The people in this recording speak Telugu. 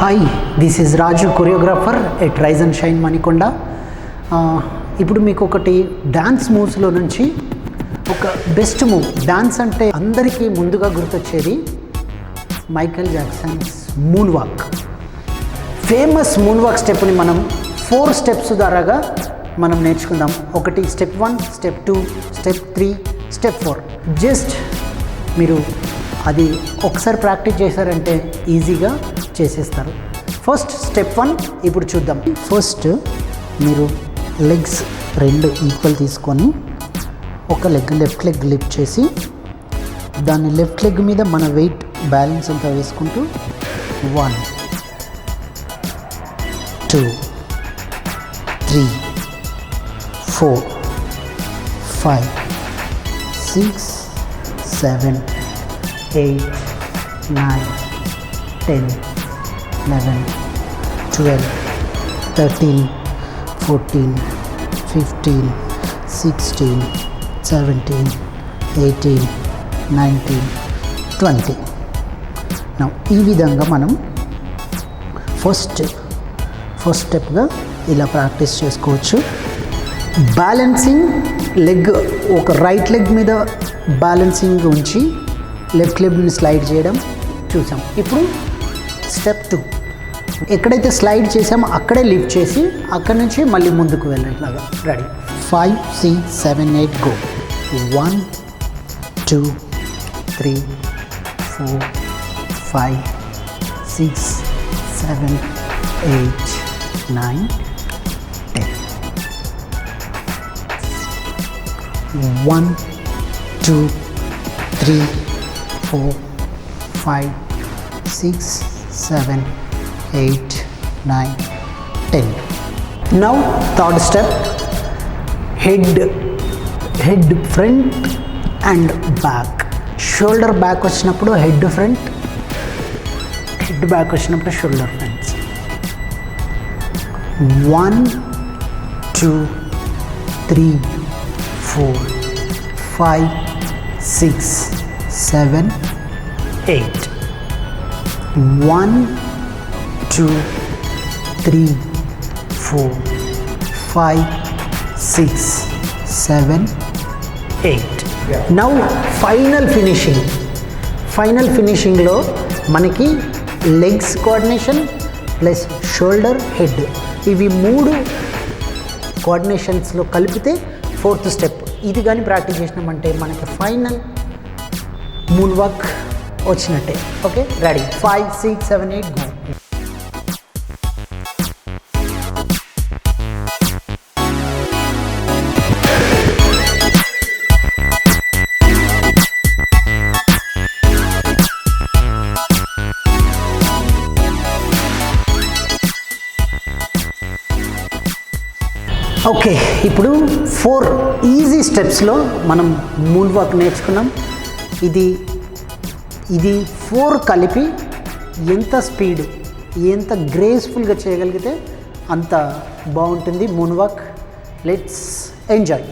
Hi, this is Raju, choreographer at rise and shine Manikonda. ఇప్పుడు మీకు ఒకటి డ్యాన్స్ మూవ్స్లో నుంచి ఒక బెస్ట్ మూవ్. డ్యాన్స్ అంటే అందరికీ ముందుగా గుర్తొచ్చేది Michael Jackson's moon walk. Famous moon walk stepney మనం 4 స్టెప్స్ ద్వారాగా మనం నేర్చుకుందాం. ఒకటి step 1, step 2, step 3, step 4. Just మీరు అది ఒకసారి ప్రాక్టీస్ చేశారంటే ఈజీగా చేసేస్తారు. ఫస్ట్ స్టెప్ 1 ఇప్పుడు చూద్దాం. ఫస్ట్ మీరు లెగ్స్ 2 ఈక్వల్ తీసుకొని ఒక లెఫ్ట్ లెగ్ లిఫ్ట్ చేసి దాన్ని లెఫ్ట్ లెగ్ మీద మన వెయిట్ బ్యాలెన్స్ అంతా వేసుకుంటూ 1, 2, 3, 4, 5, 6, 7, 8, 9, 10, 11, 12, 13, 14, 15, 16, 17, 18, 19, 20. నా ఈ విధంగా మనం ఫస్ట్ స్టెప్గా ఇలా ప్రాక్టీస్ చేసుకోవచ్చు. బ్యాలెన్సింగ్ లెగ్, ఒక రైట్ లెగ్ మీద బ్యాలెన్సింగ్ ఉంచి లెఫ్ట్ లెగ్ని స్లైడ్ చేయడం చూసాం. ఇప్పుడు స్టెప్ 2, ఎక్కడైతే స్లైడ్ చేసామో అక్కడే లిఫ్ట్ చేసి అక్కడి నుంచి మళ్ళీ ముందుకు వెళ్ళాలి. ఇట్లాగా ready. 5, 6, 7, 8 go. 1, 2, 3, 4, 5, 6, 7, 8, 9, 10. 1, 2, 3, 4, 5, 6, 7, 8, 9, 10. Now third step, head front and back. Shoulder back వచ్చినప్పుడు head front, head back వచ్చినప్పుడు shoulder front. 1, 2, 3, 4, 5, 6, 7, 8. 1, 2, 3, 4, 5, 6, 7, 8. Now final finishingలో మనకి legs coordination plus shoulder, head, ఇవి 3 కోఆర్డినేషన్స్లో కలిపితే 4th స్టెప్. ఇది కానీ ప్రాక్టీస్ చేసినామంటే మనకి ఫైనల్ మూన్ వాక్ వచ్చినట్టే. Okay, ready. 5, 6, 7, 8 గో. ఓకే, ఇప్పుడు 4 ఈజీ స్టెప్స్లో మనం మూన్ వాక్ నేర్చుకున్నాం. ఇది 4 కలిపి ఎంత స్పీడ్, ఎంత గ్రేస్ఫుల్గా చేయగలిగితే అంత బాగుంటుంది మూన్ వాక్. Let's enjoy.